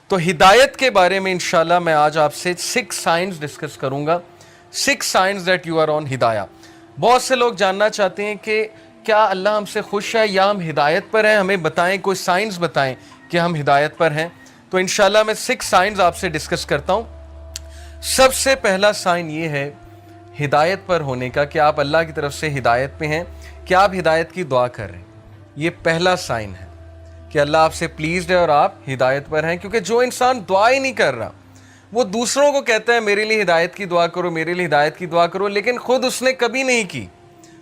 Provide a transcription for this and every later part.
تو ہدایت کے بارے میں انشاءاللہ میں آج آپ سے 6 سائنز ڈسکس کروں گا. 6 signs that you are on ہدایہ. بہت سے لوگ جاننا چاہتے ہیں کہ کیا اللہ ہم سے خوش ہے یا ہم ہدایت پر ہیں, ہمیں بتائیں, کوئی سائنس بتائیں کہ ہم ہدایت پر ہیں. تو انشاءاللہ میں 6 سائنز آپ سے ڈسکس کرتا ہوں. سب سے پہلا سائن یہ ہے ہدایت پر ہونے کا کہ آپ اللہ کی طرف سے ہدایت پہ ہیں, کہ آپ ہدایت کی دعا کر رہے ہیں. یہ پہلا سائن ہے کہ اللہ آپ سے پلیزڈ ہے اور آپ ہدایت پر ہیں. کیونکہ جو انسان دعا ہی نہیں کر رہا, وہ دوسروں کو کہتا ہے میرے لیے ہدایت کی دعا کرو, میرے لیے ہدایت کی دعا کرو, لیکن خود اس نے کبھی نہیں کی,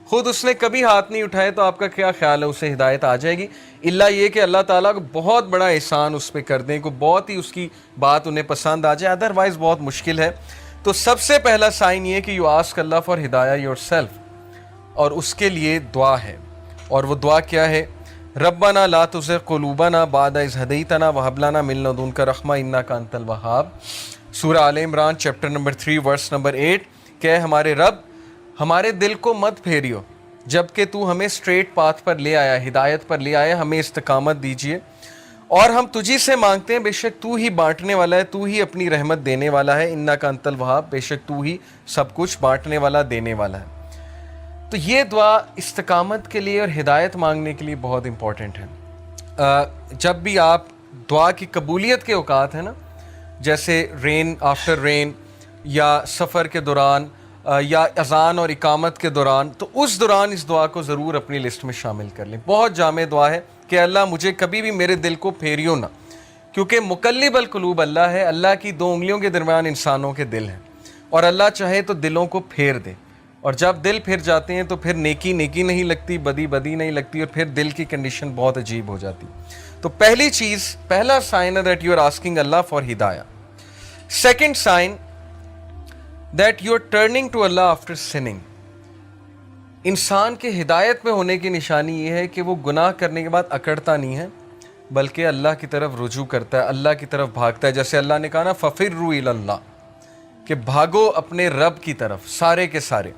خود اس نے کبھی ہاتھ نہیں اٹھائے, تو آپ کا کیا خیال ہے اسے ہدایت آ جائے گی؟ اللہ یہ کہ اللہ تعالیٰ کو بہت بڑا احسان اس پہ کر دیں, کو بہت ہی اس کی بات انہیں پسند آ جائے, ادروائز بہت مشکل ہے. تو سب سے پہلا سائن یہ کہ یو آسک اللہ فار ہدایہ یور سیلف, اور اس کے لیے دعا ہے. اور وہ دعا کیا ہے؟ ربنا لا تزغ قلوبنا بعد اذ ہدیتنا وہب لنا من لدنک رحمہ انک انت الوہاب. سورہ آل عمران چیپٹر نمبر 3 ورس نمبر 8. کہ ہمارے رب ہمارے دل کو مت پھیریو جبکہ تو ہمیں اسٹریٹ پاتھ پر لے آیا, ہدایت پر لے آیا, ہمیں استقامت دیجیے, اور ہم تجھی سے مانگتے ہیں, بے شک تو ہی بانٹنے والا ہے, تو ہی اپنی رحمت دینے والا ہے, انک انت الوہاب, بے شک تو ہی سب کچھ بانٹنے والا, دینے والا ہے. تو یہ دعا استقامت کے لیے اور ہدایت مانگنے کے لیے بہت امپورٹنٹ ہے. جب بھی آپ دعا کی قبولیت کے اوقات ہیں نا, جیسے رین آفٹر رین, یا سفر کے دوران, یا اذان اور اقامت کے دوران, تو اس دوران اس دعا کو ضرور اپنی لسٹ میں شامل کر لیں. بہت جامع دعا ہے کہ اللہ مجھے کبھی بھی میرے دل کو پھیریو نہ, کیونکہ مقلب القلوب اللہ ہے, اللہ کی 2 انگلیوں کے درمیان انسانوں کے دل ہیں, اور اللہ چاہے تو دلوں کو پھیر دے, اور جب دل پھر جاتے ہیں تو پھر نیکی نیکی نہیں لگتی, بدی بدی نہیں لگتی, اور پھر دل کی کنڈیشن بہت عجیب ہو جاتی. تو پہلی چیز, پہلا سائن ہے that you are asking Allah for ہدایہ. Second sign that you are turning to Allah after sinning. انسان کے ہدایت میں ہونے کی نشانی یہ ہے کہ وہ گناہ کرنے کے بعد اکڑتا نہیں ہے, بلکہ اللہ کی طرف رجوع کرتا ہے, اللہ کی طرف بھاگتا ہے. جیسے اللہ نے کہا نا فَفِرُّوا إِلَى اللَّهِ, کہ بھاگو اپنے رب کی طرف, سارے کے سارے.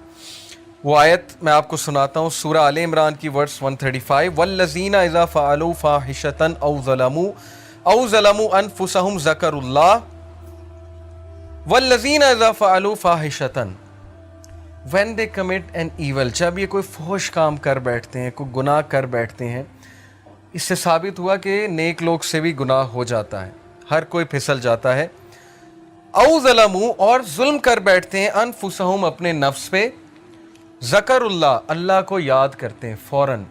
وہ آیت میں آپ کو سناتا ہوں, سورہ آل عمران کی ورس 135. وَالَّذِينَ إِذَا فَعَلُوا فَاحِشَةً أَوْ ظَلَمُوا أَنفُسَهُمْ ذَكَرُوا اللَّهَ وَالَّذِينَ إِذَا فَعَلُوا فَاحِشَةً when they commit an evil. جب یہ کوئی فحش کام کر بیٹھتے ہیں, کوئی گناہ کر بیٹھتے ہیں, اس سے ثابت ہوا کہ نیک لوگ سے بھی گناہ ہو جاتا ہے, ہر کوئی پھسل جاتا ہے. او ظلموا, اور ظلم کر بیٹھتے ہیں, انفسہم, اپنے نفس پہ, ذکر اللہ, اللہ کو یاد کرتے ہیں فوراً.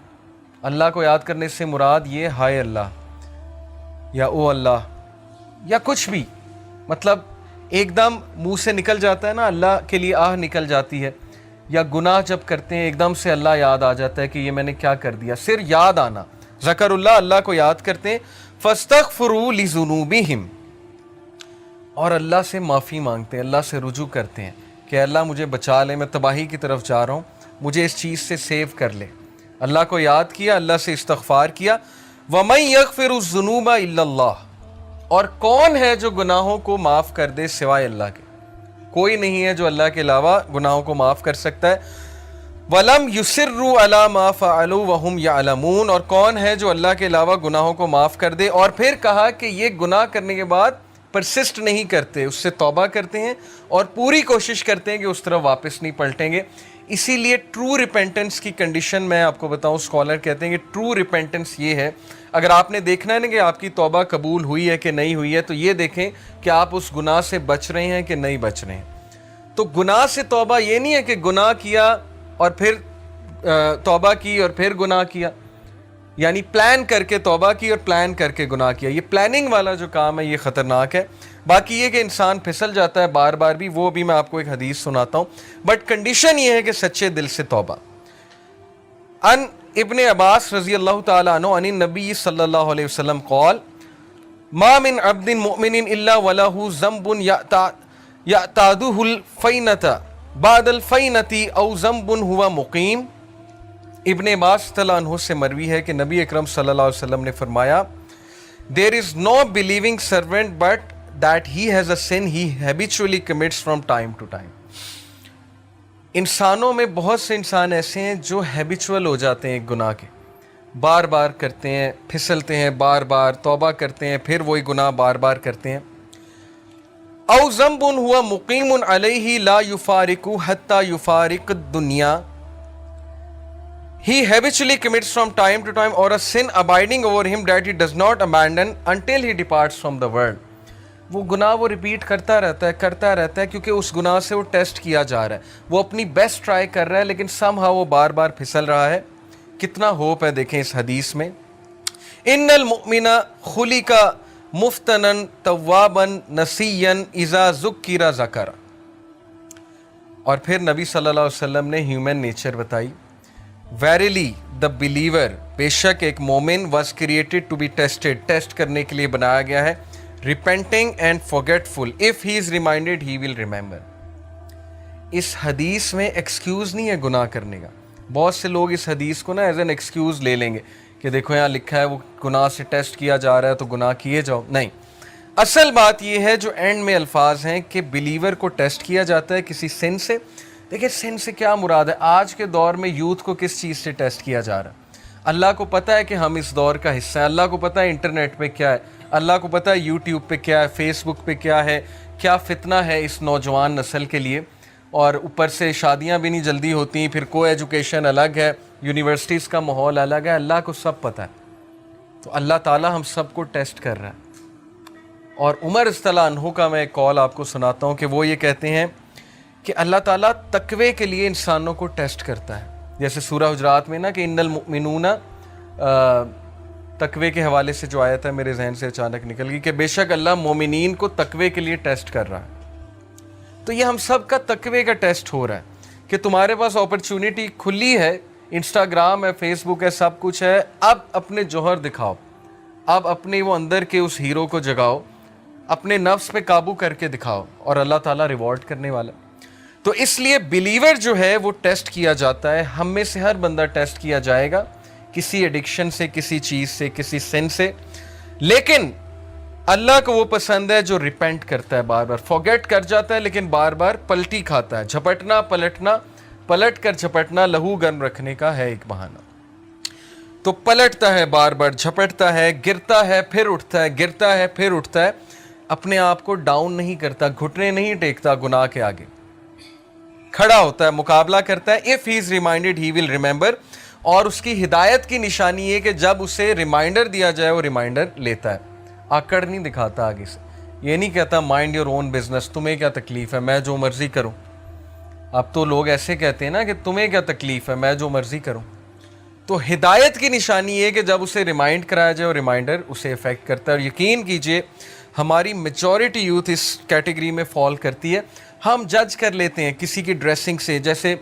اللہ کو یاد کرنے سے مراد یہ ہائے اللہ, یا او اللہ, یا کچھ بھی, مطلب ایک دم منہ سے نکل جاتا ہے نا, اللہ کے لیے آہ نکل جاتی ہے. یا گناہ جب کرتے ہیں ایک دم سے اللہ یاد آ جاتا ہے کہ یہ میں نے کیا کر دیا, صرف یاد آنا, ذکر اللہ, اللہ کو یاد کرتے ہیں. فاستغفروا لذنوبہم, اور اللہ سے معافی مانگتے ہیں, اللہ سے رجوع کرتے ہیں کہ اللہ مجھے بچا لے, میں تباہی کی طرف جا رہا ہوں, مجھے اس چیز سے سیو کر لے. اللہ کو یاد کیا, اللہ سے استغفار کیا. وَمَن يَغْفِرُ الذُّنُوبَ إِلَّا اللَّهُ, اور کون ہے جو گناہوں کو معاف کر دے سوائے اللہ کے؟ کوئی نہیں ہے جو اللہ کے علاوہ گناہوں کو معاف کر سکتا ہے. وَلَمْ يُصِرُّوا عَلَى مَا فَعَلُوا وَهُمْ يَعْلَمُونَ, اور کون ہے جو اللہ کے علاوہ گناہوں کو معاف کر دے, اور پھر کہا کہ یہ گناہ کرنے کے بعد پرسسٹ نہیں کرتے, اس سے توبہ کرتے ہیں اور پوری کوشش کرتے ہیں کہ اس طرف واپس نہیں پلٹیں گے. اسی لیے ٹرو ریپینٹنس کی کنڈیشن میں آپ کو بتاؤں, اسکالر کہتے ہیں کہ ٹرو ریپینٹنس یہ ہے, اگر آپ نے دیکھنا ہے نا کہ آپ کی توبہ قبول ہوئی ہے کہ نہیں ہوئی ہے, تو یہ دیکھیں کہ آپ اس گناہ سے بچ رہے ہیں کہ نہیں بچ رہے ہیں. تو گناہ سے توبہ یہ نہیں ہے کہ گناہ کیا اور پھر توبہ کی اور پھر گناہ کیا, یعنی پلان کر کے توبہ کی اور پلان کر کے گناہ کیا. یہ پلاننگ والا جو کام ہے یہ خطرناک ہے. باقی یہ کہ انسان پھسل جاتا ہے بار بار بھی, وہ بھی میں آپ کو ایک حدیث سناتا ہوں, بٹ کنڈیشن یہ ہے کہ سچے دل سے توبہ. ان ابن عباس رضی اللہ تعالیٰ عنہ عن النبی صلی اللہ علیہ وسلم قال ما من عبد مؤمن الا ولہ ذنب یعتادہ الفینۃ بعد الفینۃ او ذنب ہوا مقیم. ابن عباس رضی اللہ عنہ سے مروی ہے کہ نبی اکرم صلی اللہ علیہ وسلم نے فرمایا there is no believing servant but that he has a sin he habitually commits from time to time. انسانوں میں بہت سے انسان ایسے ہیں جو ہیبیچول ہو جاتے ہیں ایک گناہ کے, بار بار کرتے ہیں، پھسلتے ہیں، بار بار توبہ کرتے ہیں، پھر وہی گناہ بار بار کرتے ہیں. او ذنب ہوا مقیم علیہ لا یفارق حتی یفارق الدنیا. He habitually commits from time to time, or a sin abiding over him that he does not abandon until he departs from the world. وہ گناہ وہ ریپیٹ کرتا رہتا ہے کیونکہ اس گناہ سے وہ ٹیسٹ کیا جا رہا ہے. وہ اپنی بیسٹ ٹرائی کر رہا ہے لیکن سم ہاؤ وہ بار بار پھسل رہا ہے. کتنا ہوپ ہے دیکھیں اس حدیث میں. ان المؤمن خلق مفتنا توابا نسیا اذا ذکر ذکر. اور پھر نبی صلی اللہ علیہ وسلم نے ہیومن نیچر بتائی. ویریلی دا بلیور، بے شک ایک مومن was created to be tested, test کرنے کے لیے بنایا گیا ہے. Repenting and forgetful, if he is reminded he will remember. اس حدیث میں ایکسکیوز نہیں ہے گناہ کرنے کا. بہت سے لوگ اس حدیث کو نا ایز این ایکسکیوز لے لیں گے کہ دیکھو یہاں لکھا ہے وہ گناہ سے ٹیسٹ کیا جا رہا ہے تو گناہ کیے جاؤ. نہیں، اصل بات یہ ہے جو اینڈ میں الفاظ ہیں کہ بلیور کو ٹیسٹ کیا جاتا ہے کسی سن سے. دیکھیں سن سے کیا مراد ہے؟ آج کے دور میں یوتھ کو کس چیز سے ٹیسٹ کیا جا رہا ہے؟ اللہ کو پتہ ہے کہ ہم اس دور کا حصہ ہیں، اللہ کو پتہ ہے انٹرنیٹ پہ کیا ہے، اللہ کو پتہ ہے یوٹیوب پہ کیا ہے، فیس بک پہ کیا ہے، کیا فتنہ ہے اس نوجوان نسل کے لیے. اور اوپر سے شادیاں بھی نہیں جلدی ہوتی، پھر کو ایجوکیشن الگ ہے، یونیورسٹیز کا ماحول الگ ہے. اللہ کو سب پتہ ہے. تو اللہ تعالیٰ ہم سب کو ٹیسٹ کر رہا ہے. اور عمر رضی اللہ عنہ کا میں ایک قول آپ کو سناتا ہوں کہ وہ یہ کہتے ہیں کہ اللہ تعالیٰ تقوی کے لیے انسانوں کو ٹیسٹ کرتا ہے. جیسے سورہ حجرات میں نا کہ ان المؤمنون، تقوی کے حوالے سے جو آیت ہے میرے ذہن سے اچانک نکل گئی کہ بے شک اللہ مومنین کو تقوی کے لیے ٹیسٹ کر رہا ہے. تو یہ ہم سب کا تقوی کا ٹیسٹ ہو رہا ہے کہ تمہارے پاس اپرچونٹی کھلی ہے، انسٹاگرام ہے، فیس بک ہے، سب کچھ ہے. اب اپنے جوہر دکھاؤ، اب اپنے وہ اندر کے اس ہیرو کو جگاؤ، اپنے نفس پہ قابو کر کے دکھاؤ اور اللہ تعالیٰ ریوارڈ کرنے والا. تو اس لیے بلیور جو ہے وہ ٹیسٹ کیا جاتا ہے. ہم میں سے ہر بندہ ٹیسٹ کیا جائے گا کسی ایڈکشن سے، کسی چیز سے، کسی سن سے. لیکن اللہ کو وہ پسند ہے جو ریپینٹ کرتا ہے، بار بار فارگیٹ کر جاتا ہے لیکن بار بار پلٹی کھاتا ہے. جھپٹنا پلٹنا، پلٹ کر جھپٹنا لہو گرم رکھنے کا ہے ایک بہانہ. تو پلٹتا ہے، بار بار جھپٹتا ہے، گرتا ہے پھر اٹھتا ہے، گرتا ہے پھر اٹھتا ہے. اپنے آپ کو ڈاؤن نہیں کرتا، گھٹنے نہیں ٹیکتا گناہ کے آگے، کھڑا ہوتا ہے، مقابلہ کرتا ہے. if he is reminded he will remember. اور اس کی ہدایت کی نشانی یہ کہ جب اسے ریمائنڈر دیا جائے وہ ریمائنڈر لیتا ہے، آکڑ نہیں دکھاتا آگے سے. یہ نہیں کہتا مائنڈ یور اون بزنس، تمہیں کیا تکلیف ہے، میں جو مرضی کروں. اب تو لوگ ایسے کہتے ہیں نا کہ تمہیں کیا تکلیف ہے، میں جو مرضی کروں. تو ہدایت کی نشانی یہ کہ جب اسے ریمائنڈ کرایا جائے اور ریمائنڈر اسے افیکٹ کرتا ہے. اور یقین کیجئے ہماری میجورٹی یوتھ اس کیٹیگری میں فال کرتی ہے. ہم جج کر لیتے ہیں کسی کی ڈریسنگ سے. جیسے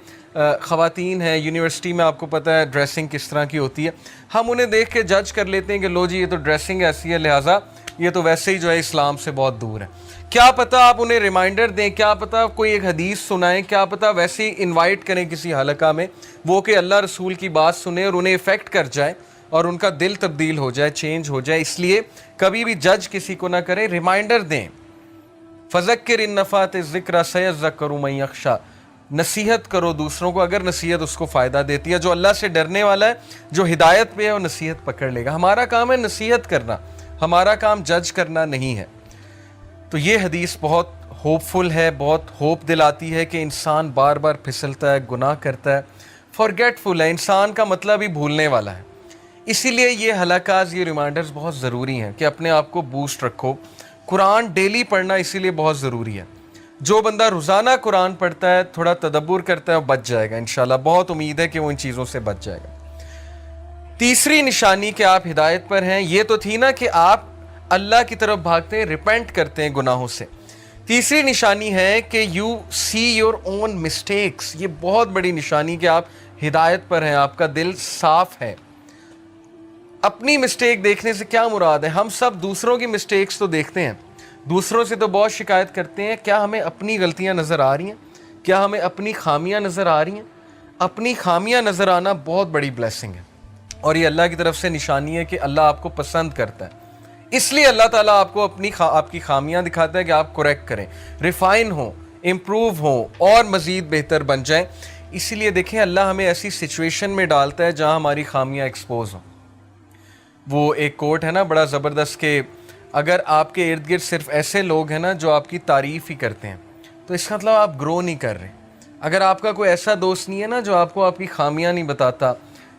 خواتین ہیں یونیورسٹی میں، آپ کو پتہ ہے ڈریسنگ کس طرح کی ہوتی ہے. ہم انہیں دیکھ کے جج کر لیتے ہیں کہ لو جی یہ تو ڈریسنگ ایسی ہے، لہٰذا یہ تو ویسے ہی جو ہے اسلام سے بہت دور ہے. کیا پتہ آپ انہیں ریمائنڈر دیں، کیا پتہ کوئی ایک حدیث سنائیں، کیا پتہ ویسے ہی انوائٹ کریں کسی حلقہ میں، وہ کہ اللہ رسول کی بات سنیں اور انہیں افیکٹ کر جائے اور ان کا دل تبدیل ہو جائے، چینج ہو جائے. اس لیے کبھی بھی جج کسی کو نہ کریں، ریمائنڈر دیں. فذکر ان نفعت الذکر سیذکر من یخشی. نصیحت کرو دوسروں کو اگر نصیحت اس کو فائدہ دیتی ہے. جو اللہ سے ڈرنے والا ہے، جو ہدایت پہ ہے، وہ نصیحت پکڑ لے گا. ہمارا کام ہے نصیحت کرنا، ہمارا کام جج کرنا نہیں ہے. تو یہ حدیث بہت ہوپ فل ہے، بہت ہوپ دلاتی ہے کہ انسان بار بار پھسلتا ہے، گناہ کرتا ہے، فارگیٹ فل ہے. انسان کا مطلب ہی بھولنے والا ہے. اسی لیے یہ حلقات، یہ ریمائنڈرز بہت ضروری ہیں کہ اپنے آپ کو بوسٹ رکھو. قرآن ڈیلی پڑھنا اسی لیے بہت ضروری ہے. جو بندہ روزانہ قرآن پڑھتا ہے، تھوڑا تدبر کرتا ہے، وہ بچ جائے گا انشاءاللہ. بہت امید ہے کہ وہ ان چیزوں سے بچ جائے گا. تیسری نشانی کہ آپ ہدایت پر ہیں، یہ تو تھی نا کہ آپ اللہ کی طرف بھاگتے ہیں، ریپینٹ کرتے ہیں گناہوں سے. تیسری نشانی ہے کہ you see your own mistakes. یہ بہت بڑی نشانی کہ آپ ہدایت پر ہیں، آپ کا دل صاف ہے. اپنی مسٹیک دیکھنے سے کیا مراد ہے؟ ہم سب دوسروں کی مسٹیکس تو دیکھتے ہیں، دوسروں سے تو بہت شکایت کرتے ہیں. کیا ہمیں اپنی غلطیاں نظر آ رہی ہیں؟ کیا ہمیں اپنی خامیاں نظر آ رہی ہیں؟ اپنی خامیاں نظر آنا بہت بڑی بلیسنگ ہے، اور یہ اللہ کی طرف سے نشانی ہے کہ اللہ آپ کو پسند کرتا ہے. اس لیے اللہ تعالیٰ آپ کو آپ کی خامیاں دکھاتا ہے کہ آپ کریکٹ کریں، ریفائن ہوں، امپروو ہوں اور مزید بہتر بن جائیں. اسی لیے دیکھیں اللہ ہمیں ایسی سچویشن میں ڈالتا ہے جہاں ہماری خامیاں ایکسپوز ہوں. وہ ایک کوٹ ہے نا بڑا زبردست کہ اگر آپ کے ارد گرد صرف ایسے لوگ ہیں نا جو آپ کی تعریف ہی کرتے ہیں تو اس کا مطلب آپ گرو نہیں کر رہے. اگر آپ کا کوئی ایسا دوست نہیں ہے نا جو آپ کو آپ کی خامیاں نہیں بتاتا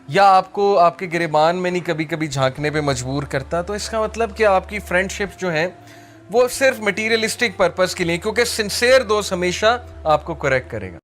یا آپ کو آپ کے گریبان میں نہیں کبھی کبھی جھانکنے پہ مجبور کرتا, تو اس کا مطلب کہ آپ کی فرینڈ شپ جو ہیں وہ صرف مٹیریلسٹک پرپز کے لیے, کیونکہ سنسیئر دوست ہمیشہ آپ کو کریکٹ کرے گا.